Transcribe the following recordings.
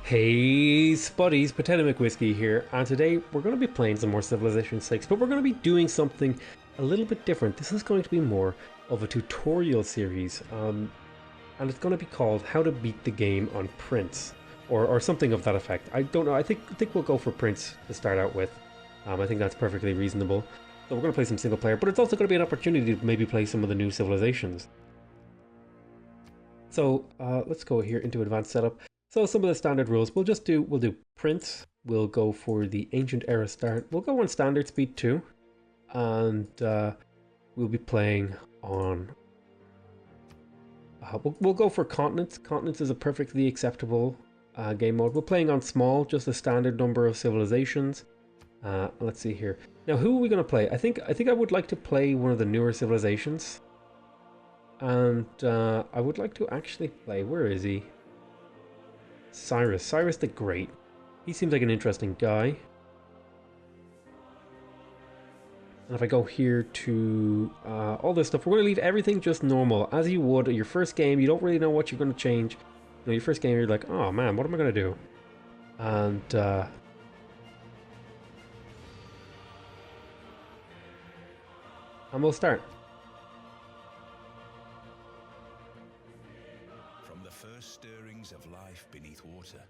Hey Spuddies, Potato McWhiskey here, and today we're going to be playing some more Civilization 6, but we're going to be doing something a little bit different. This is going to be more of a tutorial series, and it's going to be called How to Beat the Game on Prince, or something of that effect. I don't know, I think we'll go for Prince to start out with. I think that's perfectly reasonable. So we're going to play some single player, but it's also going to be an opportunity to maybe play some of the new civilizations. So let's go here into advanced setup. So some of the standard rules we'll do Prince. We'll go for the ancient era start. We'll go on standard speed too, and we'll be playing on. We'll go for continents. Continents is a perfectly acceptable game mode. We're playing on small, just a standard number of civilizations. Let's see here. Now, who are we going to play? I think I would like to play one of the newer civilizations. And I would like to actually play, where is he? Cyrus the Great. He seems like an interesting guy. And if I go here to all this stuff, we're going to leave everything just normal, as you would your first game. You don't really know what you're going to change. You know, your first game, you're like, oh man, what am I going to do? And we'll start. Of life beneath water.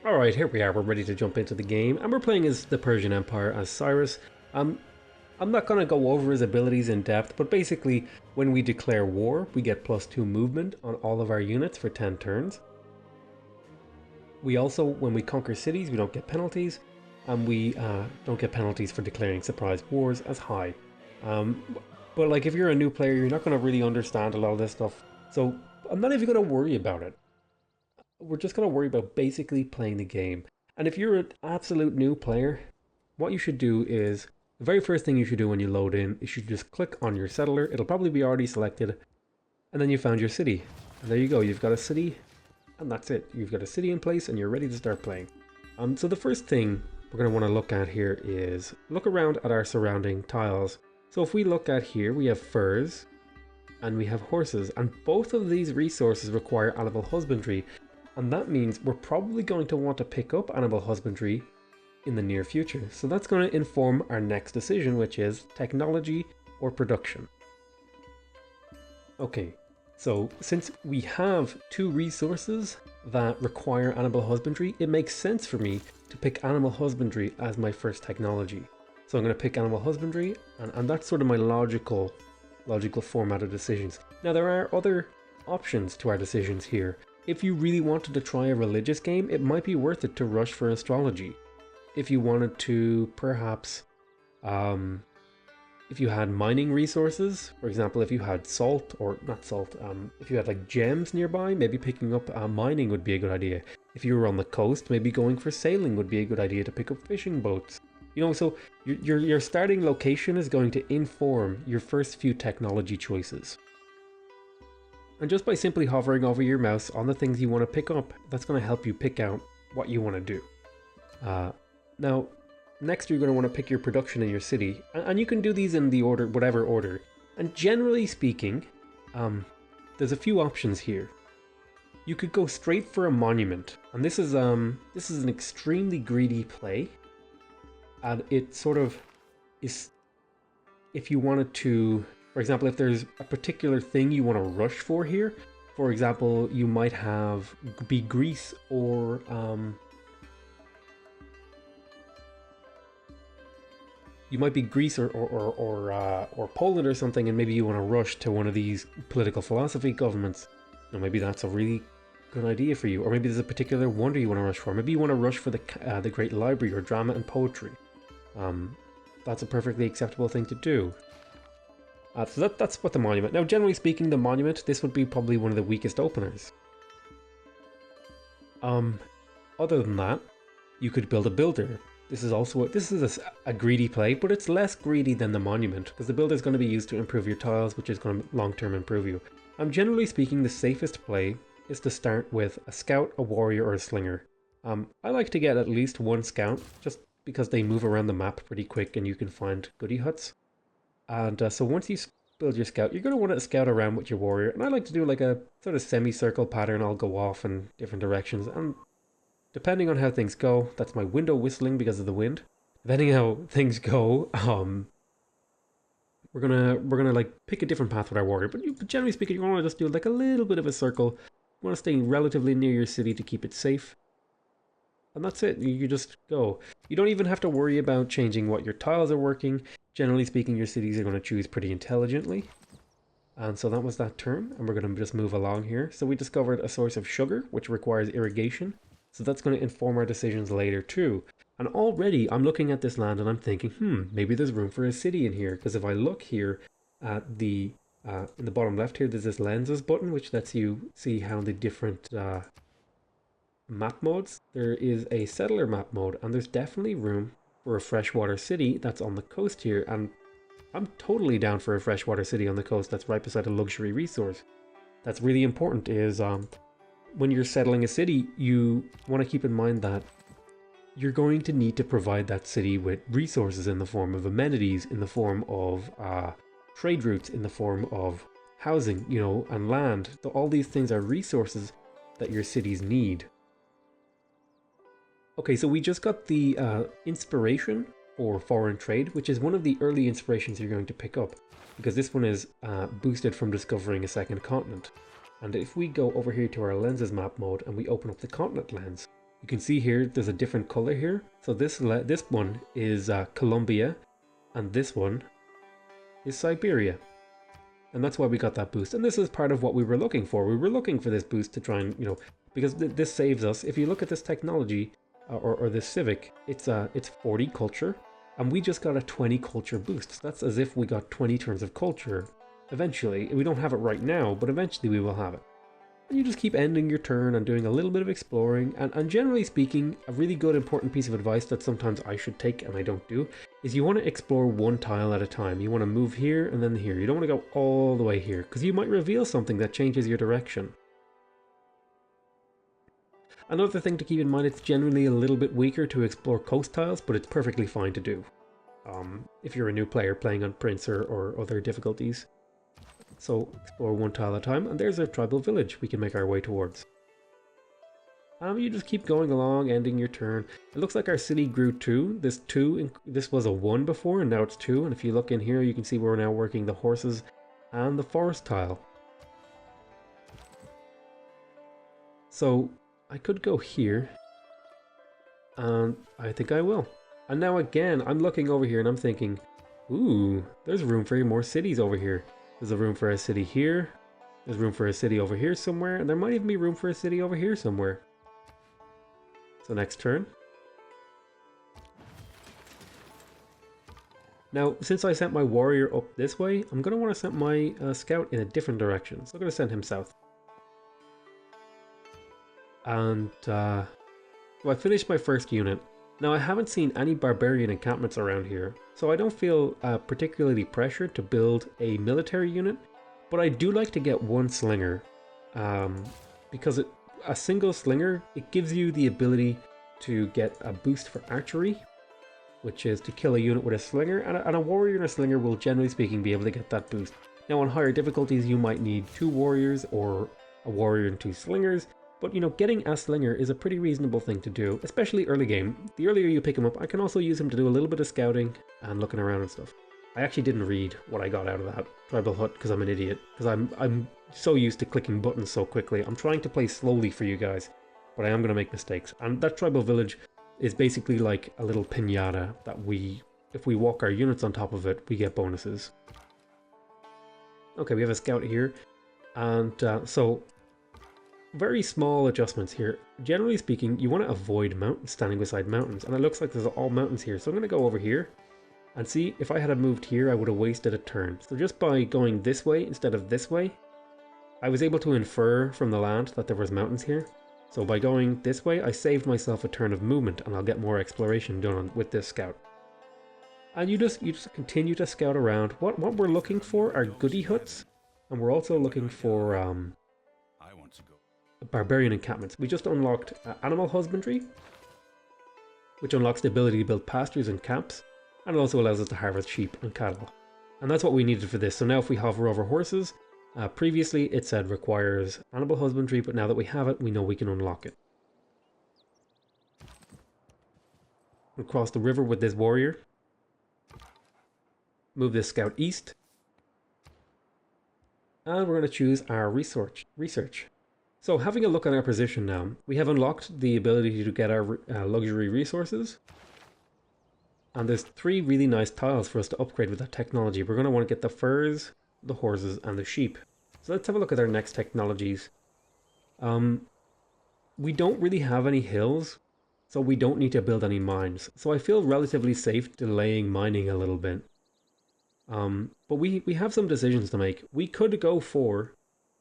Alright, here we are, we're ready to jump into the game, and we're playing as the Persian Empire, as Cyrus. I'm not going to go over his abilities in depth, but basically, when we declare war, we get +2 movement on all of our units for 10 turns. We also, when we conquer cities, we don't get penalties, and we don't get penalties for declaring surprise wars as high. But like, if you're a new player, you're not going to really understand a lot of this stuff, so I'm not even going to worry about it. We're just going to worry about basically playing the game. And if you're an absolute new player, what you should do is, the very first thing you should do when you load in, is you should just click on your settler. It'll probably be already selected. And then you found your city. And there you go, you've got a city, and that's it. You've got a city in place, and you're ready to start playing. So the first thing we're going to want to look at here is, look around at our surrounding tiles. So if we look at here, we have furs, and we have horses, and both of these resources require animal husbandry, and that means we're probably going to want to pick up animal husbandry in the near future. So that's going to inform our next decision, which is technology or production. Okay, so since we have two resources that require animal husbandry, it makes sense for me to pick animal husbandry as my first technology. So I'm going to pick animal husbandry, and that's sort of my logical format of decisions. Now, there are other options to our decisions here. If you really wanted to try a religious game, it might be worth it to rush for astrology. If you wanted to, perhaps, if you had mining resources, for example, if you had salt, or not salt, if you had like gems nearby, maybe picking up mining would be a good idea. If you were on the coast, maybe going for sailing would be a good idea to pick up fishing boats. You know, so your starting location is going to inform your first few technology choices. And just by simply hovering over your mouse on the things you want to pick up, that's going to help you pick out what you want to do. Now, next you're going to want to pick your production in your city, and you can do these in the order, whatever order. And generally speaking, there's a few options here. You could go straight for a monument, and this is an extremely greedy play. And it sort of is, if you wanted to, for example, if there's a particular thing you want to rush for here, for example, you might be Greece or or Poland or something, and maybe you want to rush to one of these political philosophy governments. You know, maybe that's a really good idea for you, or maybe there's a particular wonder you want to rush for. Maybe you want to rush for the Great Library or drama and poetry. That's a perfectly acceptable thing to do. So that's what the monument. Now, generally speaking, the monument, this would be probably one of the weakest openers. Other than that, you could build a builder. This is a greedy play, but it's less greedy than the monument, because the builder is going to be used to improve your tiles, which is going to long-term improve you. Generally speaking, the safest play is to start with a scout, a warrior, or a slinger. I like to get at least one scout, just because they move around the map pretty quick and you can find goodie huts. And so once you build your scout, you're going to want to scout around with your warrior. And I like to do like a sort of semicircle pattern. I'll go off in different directions. And depending on how things go, that's my window whistling because of the wind. Depending how things go, we're gonna like pick a different path with our warrior. But generally speaking, you want to just do like a little bit of a circle. You want to stay relatively near your city to keep it safe. And that's it, you just go. You don't even have to worry about changing what your tiles are working. Generally speaking, your cities are going to choose pretty intelligently. And so that was that turn, and we're going to just move along here. So we discovered a source of sugar, which requires irrigation. So that's going to inform our decisions later too. And already I'm looking at this land and I'm thinking, maybe there's room for a city in here. Because if I look here at the, in the bottom left here, there's this lenses button, which lets you see how the different map modes. There is a settler map mode, and there's definitely room for a freshwater city that's on the coast here, and I'm totally down for a freshwater city on the coast that's right beside a luxury resource. That's really important is when you're settling a city, you want to keep in mind that you're going to need to provide that city with resources in the form of amenities, in the form of trade routes, in the form of housing, you know, and land. All these things are resources that your cities need. Okay, so we just got the inspiration for foreign trade, which is one of the early inspirations you're going to pick up, because this one is boosted from discovering a second continent. And if we go over here to our lenses map mode and we open up the continent lens, you can see here there's a different color here. So this one is Colombia, and this one is Siberia. And that's why we got that boost. And this is part of what we were looking for. We were looking for this boost to try and, you know, because this saves us. If you look at this technology, or this civic, it's 40 culture, and we just got a 20 culture boost. That's as if we got 20 turns of culture. Eventually, we don't have it right now, but eventually we will have it. And you just keep ending your turn and doing a little bit of exploring, and generally speaking, a really good important piece of advice that sometimes I should take and I don't do, is you want to explore one tile at a time. You want to move here and then here. You don't want to go all the way here, because you might reveal something that changes your direction. Another thing to keep in mind, it's generally a little bit weaker to explore coast tiles, but it's perfectly fine to do. If you're a new player playing on Prince or other difficulties. So explore one tile at a time, and there's our tribal village we can make our way towards. You just keep going along, ending your turn. It looks like our city grew 2. This was a 1 before, and now it's 2. And if you look in here, you can see we're now working the horses and the forest tile. So I could go here, and I think I will. And now again, I'm looking over here and I'm thinking, ooh, there's room for more cities over here. There's a room for a city here. There's room for a city over here somewhere, and there might even be room for a city over here somewhere. So next turn. Now, since I sent my warrior up this way, I'm going to want to send my scout in a different direction. So I'm going to send him south. And well, I finished my first unit. Now I haven't seen any barbarian encampments around here, so I don't feel particularly pressured to build a military unit, but I do like to get one slinger, because a single slinger, it gives you the ability to get a boost for archery, which is to kill a unit with a slinger, and a warrior and a slinger will generally speaking be able to get that boost. Now on higher difficulties you might need 2 warriors or a warrior and 2 slingers. But, you know, getting a slinger is a pretty reasonable thing to do, especially early game. The earlier you pick him up, I can also use him to do a little bit of scouting and looking around and stuff. I actually didn't read what I got out of that tribal hut because I'm an idiot. Because I'm so used to clicking buttons so quickly. I'm trying to play slowly for you guys, but I am going to make mistakes. And that tribal village is basically like a little piñata that if we walk our units on top of it, we get bonuses. Okay, we have a scout here. And so very small adjustments here. Generally speaking, you want to avoid mountains, standing beside mountains, and it looks like there's all mountains here. So I'm going to go over here and see if I had moved here, I would have wasted a turn. So just by going this way instead of this way, I was able to infer from the land that there was mountains here. So by going this way, I saved myself a turn of movement, and I'll get more exploration done with this scout. And you just continue to scout around. What we're looking for are goodie huts, and we're also looking for barbarian encampments. We just unlocked animal husbandry, which unlocks the ability to build pastures and camps, and it also allows us to harvest sheep and cattle. And that's what we needed for this. So now if we hover over horses, previously it said requires animal husbandry, but now that we have it, we know we can unlock it. We'll cross the river with this warrior. Move this scout east. And we're going to choose our research. So having a look at our position now, we have unlocked the ability to get our luxury resources. And there's 3 really nice tiles for us to upgrade with that technology. We're going to want to get the furs, the horses, and the sheep. So let's have a look at our next technologies. We don't really have any hills, so we don't need to build any mines. So I feel relatively safe delaying mining a little bit. But we have some decisions to make. We could go for...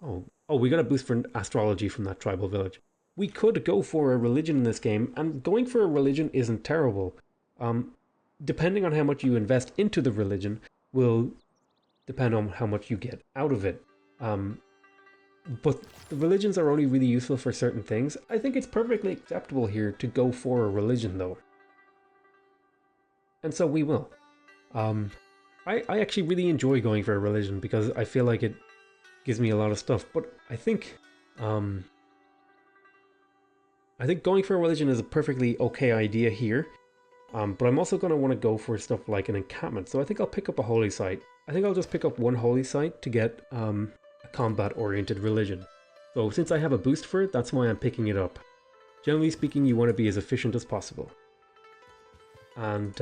Oh, we got a boost for astrology from that tribal village. We could go for a religion in this game, and going for a religion isn't terrible. Depending on how much you invest into the religion will depend on how much you get out of it. But the religions are only really useful for certain things. I think it's perfectly acceptable here to go for a religion, though. And so we will. I actually really enjoy going for a religion because I feel like it gives me a lot of stuff. But I think going for a religion is a perfectly okay idea here. But I'm also going to want to go for stuff like an encampment. So I think I'll pick up a holy site. I think I'll just pick up one holy site to get a combat-oriented religion. So since I have a boost for it, that's why I'm picking it up. Generally speaking, you want to be as efficient as possible. And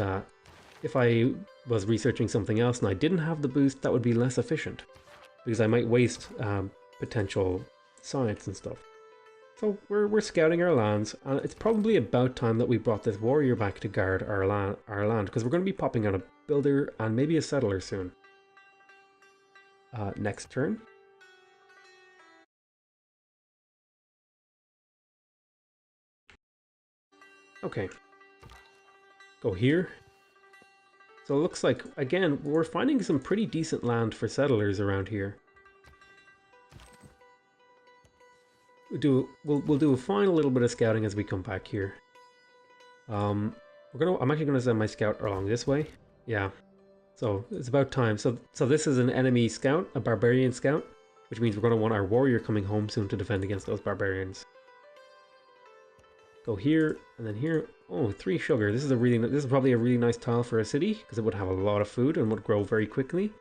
if I was researching something else and I didn't have the boost, that would be less efficient. Because I might waste potential science and stuff. So we're scouting our lands, and it's probably about time that we brought this warrior back to guard our land, because we're going to be popping on a builder and maybe a settler soon. Next turn. Okay. Go here. So it looks like, again, we're finding some pretty decent land for settlers around here. We'll do a final little bit of scouting as we come back here. I'm actually gonna send my scout along this way. Yeah. So it's about time. So this is an enemy scout, a barbarian scout, which means we're gonna want our warrior coming home soon to defend against those barbarians. Go here and then here. Oh, 3 sugar. This is probably a really nice tile for a city because it would have a lot of food and would grow very quickly.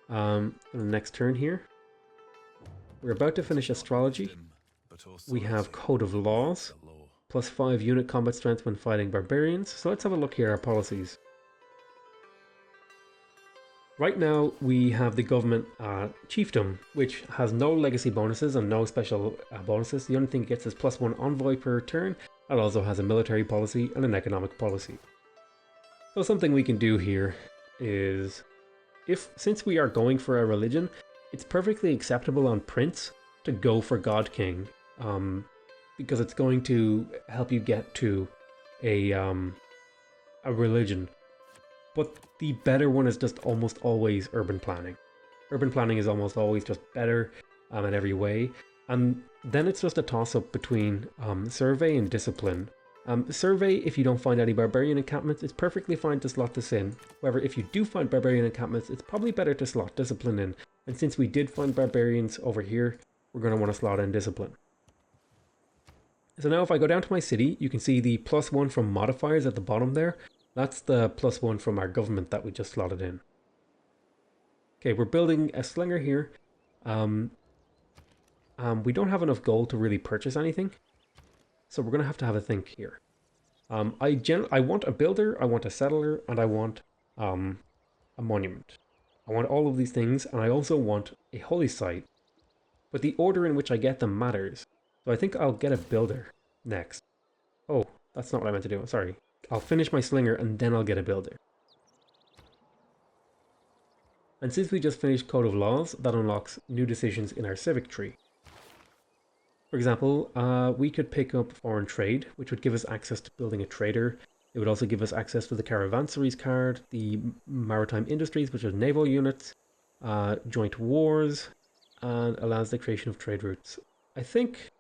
The next turn here. We're about to finish astrology. We have Code of Laws, plus 5 unit combat strength when fighting barbarians. So let's have a look here at our policies. Right now we have the government chiefdom, which has no legacy bonuses and no special bonuses. The only thing it gets is +1 envoy per turn. It also has a military policy and an economic policy. So something we can do here is, since we are going for a religion, it's perfectly acceptable on Prince to go for God King. Because it's going to help you get to a religion. But the better one is just almost always urban planning. Urban planning is almost always just better in every way. And then it's just a toss-up between survey and discipline. Survey, if you don't find any barbarian encampments, it's perfectly fine to slot this in. However, if you do find barbarian encampments, it's probably better to slot discipline in. And since we did find barbarians over here, we're going to want to slot in discipline. So now if I go down to my city, you can see the +1 from modifiers at the bottom there. That's the +1 from our government that we just slotted in. Okay, we're building a slinger here. We don't have enough gold to really purchase anything. So we're going to have a think here. I want a builder, I want a settler, and I want a monument. I want all of these things, and I also want a holy site. But the order in which I get them matters. So I think I'll get a builder next. Oh, that's not what I meant to do. Sorry. I'll finish my slinger and then I'll get a builder. And since we just finished Code of Laws, that unlocks new decisions in our civic tree. For example, we could pick up foreign trade, which would give us access to building a trader. It would also give us access to the caravansaries card, the maritime industries, which are naval units, joint wars, and allows the creation of trade routes. I think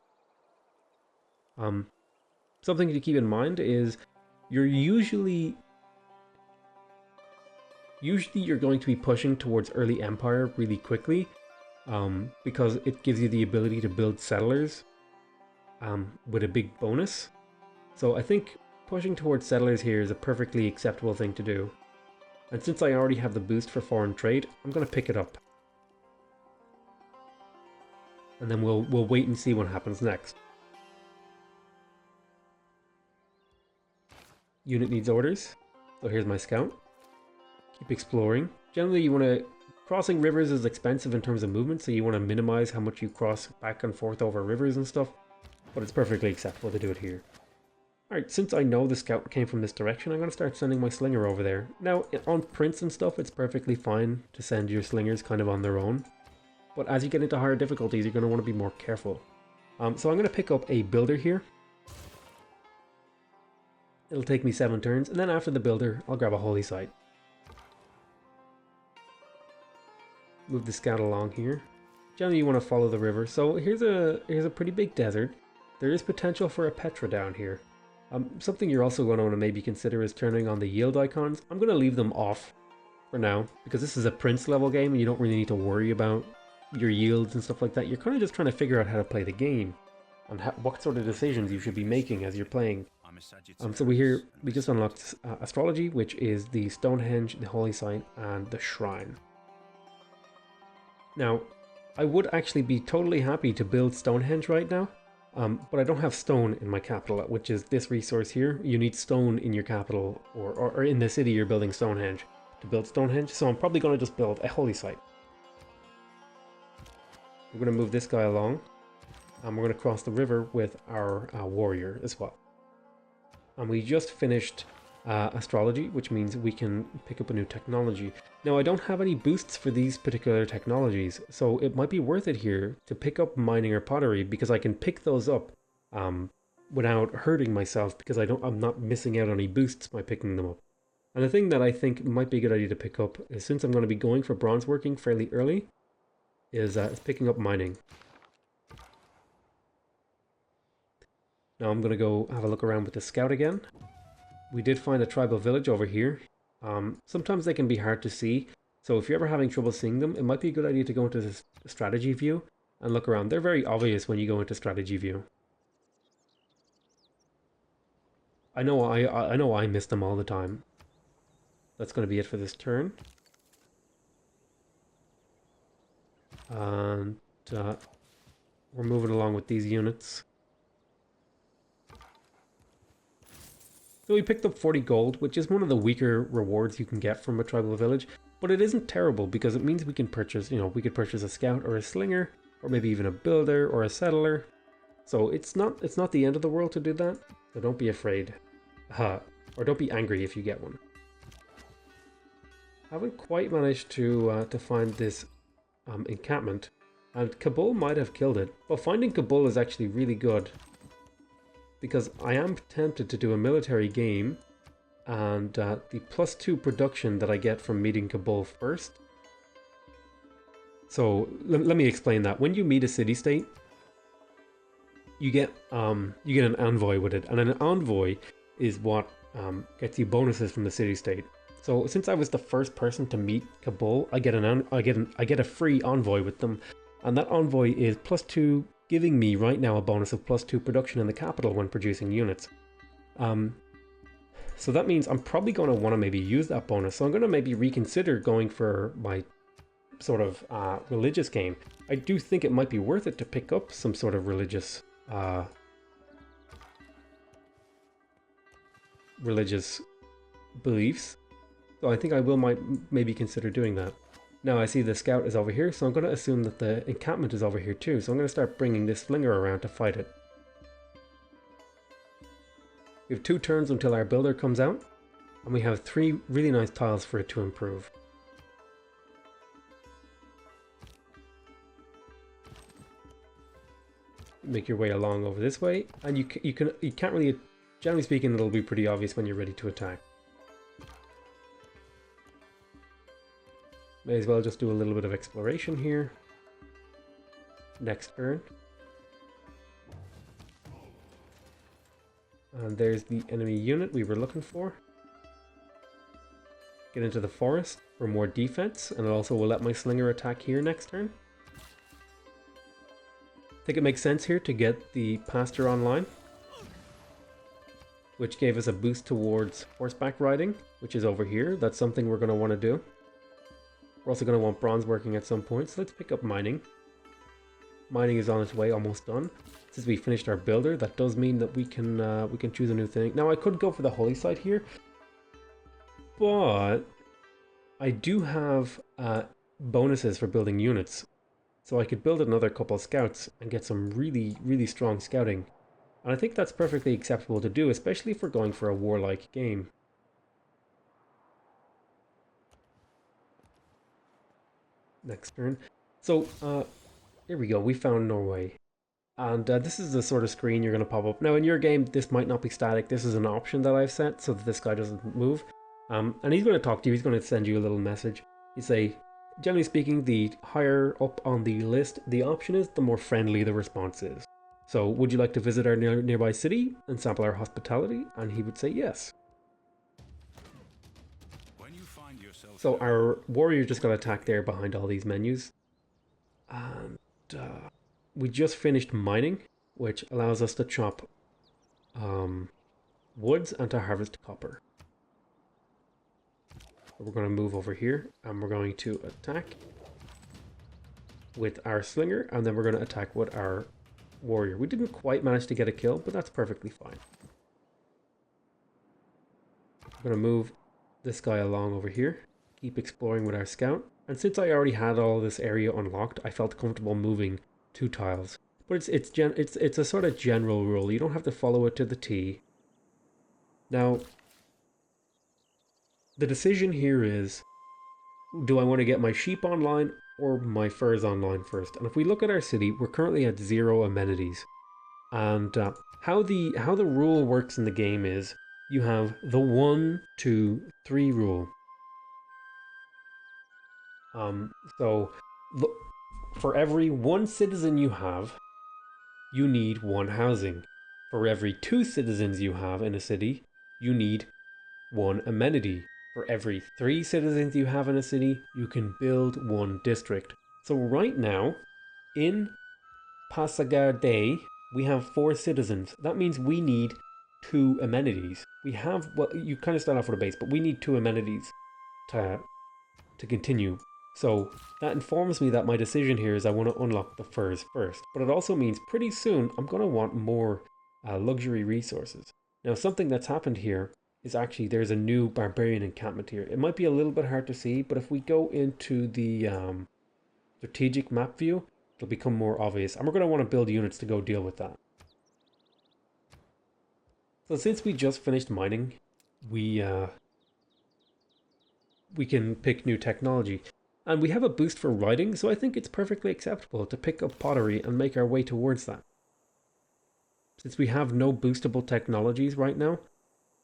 something to keep in mind is you're usually Usually you're going to be pushing towards early empire really quickly, because it gives you the ability to build settlers with a big bonus. So I think pushing towards settlers here is a perfectly acceptable thing to do. And since I already have the boost for foreign trade, I'm going to pick it up. And then we'll wait and see what happens next. Unit needs orders. So here's my scout. Keep exploring. Generally you want to... Crossing rivers is expensive in terms of movement, so you want to minimize how much you cross back and forth over rivers and stuff. But it's perfectly acceptable to do it here. Alright, since I know the scout came from this direction, I'm going to start sending my slinger over there. Now, on prints and stuff, it's perfectly fine to send your slingers kind of on their own. But as you get into higher difficulties, you're going to want to be more careful. So I'm going to pick up a builder here. It'll take me 7 turns, and then after the builder, I'll grab a holy site. Move the scout along here. Generally, you want to follow the river. So here's a pretty big desert. There is potential for a Petra down here. Something you're also going to want to maybe consider is turning on the yield icons. I'm going to leave them off for now, because this is a prince level game and you don't really need to worry about your yields and stuff like that. You're kind of just trying to figure out how to play the game and what sort of decisions you should be making as you're playing. So we just unlocked astrology, which is the Stonehenge, the holy site, and the shrine. Now, I would actually be totally happy to build Stonehenge right now, but I don't have stone in my capital, which is this resource here. You need stone in your capital, or in the city you're building Stonehenge to build Stonehenge, so I'm probably going to just build a holy site. We're going to move this guy along, and we're going to cross the river with our warrior as well. And we just finished astrology, which means we can pick up a new technology. Now, I don't have any boosts for these particular technologies, so it might be worth it here to pick up mining or pottery, because I can pick those up without hurting myself, because I'm not missing out on any boosts by picking them up. And the thing that I think might be a good idea to pick up is, since I'm going to be going for bronze working fairly early, is picking up mining. Now I'm going to go have a look around with the scout again. We did find a tribal village over here. Sometimes they can be hard to see, so if you're ever having trouble seeing them, it might be a good idea to go into the strategy view and look around. They're very obvious when you go into strategy view. I know I miss them all the time. That's going to be it for this turn. And we're moving along with these units. So we picked up 40 gold, which is one of the weaker rewards you can get from a tribal village, but it isn't terrible because it means we can purchase, we could purchase a scout or a slinger, or maybe even a builder or a settler. So it's not the end of the world to do that, so don't be afraid. Or don't be angry if you get one. I haven't quite managed to find this encampment, and Kabul might have killed it, but finding Kabul is actually really good, because I am tempted to do a military game, and the +2 production that I get from meeting Kabul first. So let me explain that. When you meet a city-state, you get an envoy with it, and an envoy is what gets you bonuses from the city-state. So since I was the first person to meet Kabul, I get a free envoy with them, and that envoy is +2, giving me right now a bonus of +2 production in the capital when producing units. So that means I'm probably going to want to maybe use that bonus. So I'm going to maybe reconsider going for my sort of religious game. I do think it might be worth it to pick up some sort of religious beliefs. So I think I might maybe consider doing that. Now I see the scout is over here, so I'm going to assume that the encampment is over here too. So I'm going to start bringing this slinger around to fight it. We have 2 turns until our builder comes out, and we have 3 really nice tiles for it to improve. Make your way along over this way, and you can't really, generally speaking, it'll be pretty obvious when you're ready to attack. May as well just do a little bit of exploration here. Next turn. And there's the enemy unit we were looking for. get into the forest for more defense, and it also will let my slinger attack here next turn. I think it makes sense here to get the pasture online, which gave us a boost towards horseback riding, which is over here. That's something we're going to want to do. We're also going to want bronze working at some point, so let's pick up mining. Mining is on its way, almost done. Since we finished our builder, that does mean that we can choose a new thing. Now I could go for the holy site here, but I do have bonuses for building units. So I could build another couple of scouts and get some really, really strong scouting. And I think that's perfectly acceptable to do, especially if we're going for a warlike game. Next turn. So, here we go. We found Norway. And this is the sort of screen you're going to pop up. Now, in your game, this might not be static. This is an option that I've set so that this guy doesn't move. And he's going to talk to you. He's going to send you a little message. He say, generally speaking, the higher up on the list the option is, the more friendly the response is. So, would you like to visit our nearby city and sample our hospitality? And he would say yes. When you find yourself So our warrior just got attacked there behind all these menus. And we just finished mining, which allows us to chop woods and to harvest copper. So we're going to move over here and we're going to attack with our slinger, and then we're going to attack with our warrior. We didn't quite manage to get a kill, but that's perfectly fine. We're going to move this guy along over here, keep exploring with our scout. And since I already had all this area unlocked, I felt comfortable moving 2 tiles. But it's a sort of general rule. You don't have to follow it to the T. Now, the decision here is, do I want to get my sheep online or my furs online first? And if we look at our city, we're currently at 0 amenities. And how the rule works in the game is, you have the 1, 2, 3 rule. So for every 1 citizen you have, you need 1 housing. For every 2 citizens you have in a city, you need 1 amenity. For every 3 citizens you have in a city, you can build 1 district. So right now, in Passagarde, we have 4 citizens. That means we need 2 amenities. We have, well, you kind of start off with a base, but we need 2 amenities to continue. So that informs me that my decision here is I want to unlock the furs first. But it also means pretty soon I'm going to want more luxury resources. Now, something that's happened here is actually there's a new barbarian encampment here. It might be a little bit hard to see, but if we go into the strategic map view, it'll become more obvious. And we're going to want to build units to go deal with that. So since we just finished mining, we can pick new technology. And we have a boost for riding, so I think it's perfectly acceptable to pick up pottery and make our way towards that. Since we have no boostable technologies right now,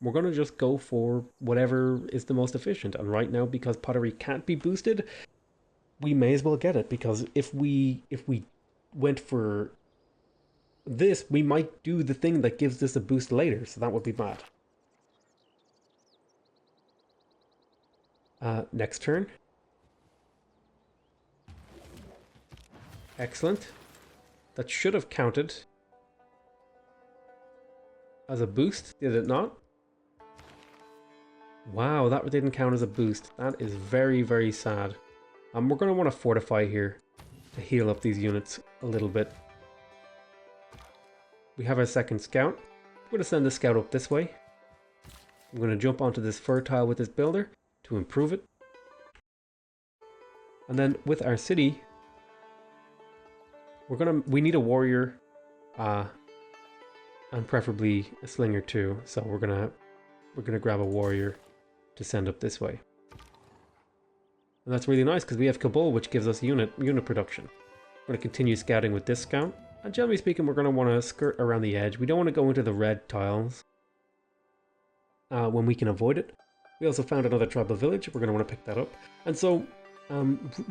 we're going to just go for whatever is the most efficient. And right now, because pottery can't be boosted, we may as well get it. Because if we went for this, we might do the thing that gives this a boost later, so that would be bad. Next turn. Excellent. That should have counted as a boost, did it not? Wow, that didn't count as a boost. That is very, very sad. We're going to want to fortify here to heal up these units a little bit. We have our second scout. I'm going to send the scout up this way. I'm going to jump onto this fur tile with this builder to improve it. And then with our city, we need a warrior and preferably a slinger too. So we're gonna grab a warrior to send up this way. And that's really nice because we have Kabul, which gives us unit production. We're going to continue scouting with this scout. And generally speaking, we're going to want to skirt around the edge. We don't want to go into the red tiles when we can avoid it. We also found another tribal village. We're going to want to pick that up. And so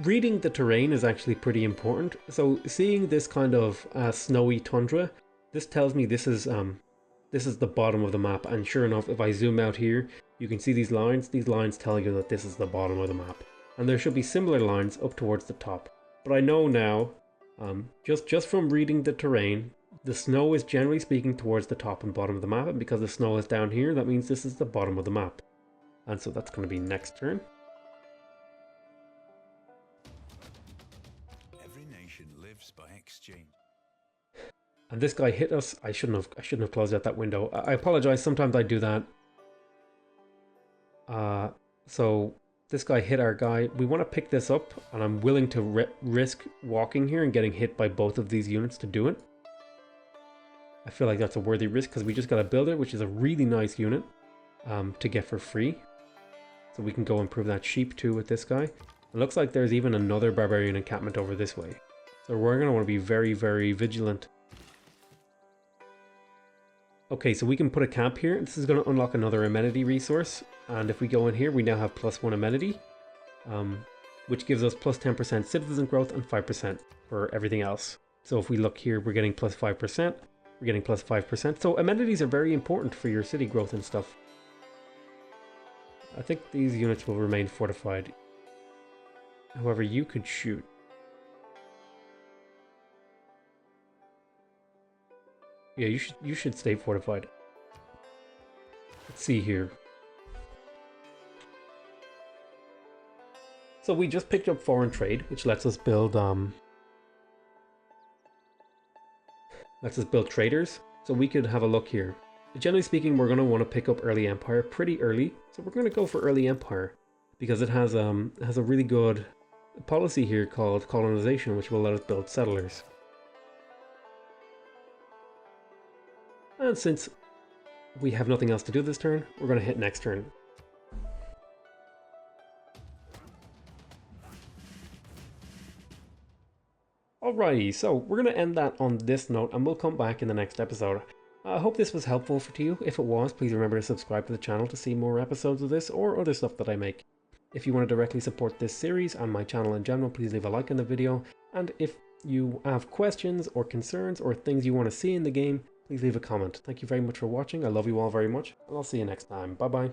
reading the terrain is actually pretty important. So seeing this kind of snowy tundra, this tells me this is this is the bottom of the map, and sure enough, if I zoom out here, you can see these lines tell you that this is the bottom of the map. And there should be similar lines up towards the top. But I know now, just from reading the terrain, the snow is generally speaking towards the top and bottom of the map, and because the snow is down here, that means this is the bottom of the map. And so that's going to be next turn. Every nation lives by exchange. And this guy hit us. I shouldn't have closed out that window. I apologize. Sometimes I do that. So this guy hit our guy. We want to pick this up, and I'm willing to risk walking here and getting hit by both of these units to do it. I feel like that's a worthy risk because we just got a builder, which is a really nice unit to get for free. So we can go improve that sheep too with this guy. It looks like there's even another barbarian encampment over this way. So we're going to want to be very, very vigilant. Okay, so we can put a camp here. This is going to unlock another amenity resource. And if we go in here, we now have +1 amenity, which gives us +10% citizen growth and 5% for everything else. So if we look here, we're getting +5%. We're getting +5%. So amenities are very important for your city growth and stuff. I think these units will remain fortified. However, you could shoot. Yeah, you should stay fortified. Let's see here. So we just picked up foreign trade, which lets us build traders. So we could have a look here. Generally speaking, we're going to want to pick up early empire pretty early. So we're going to go for early empire because it has a really good policy here called colonization, which will let us build settlers. And since we have nothing else to do this turn, we're going to hit next turn. Alrighty, so we're going to end that on this note, and we'll come back in the next episode. I hope this was helpful to you. If it was, please remember to subscribe to the channel to see more episodes of this or other stuff that I make. If you want to directly support this series and my channel in general, please leave a like in the video. And if you have questions or concerns or things you want to see in the game, please leave a comment. Thank you very much for watching. I love you all very much, and I'll see you next time. Bye bye.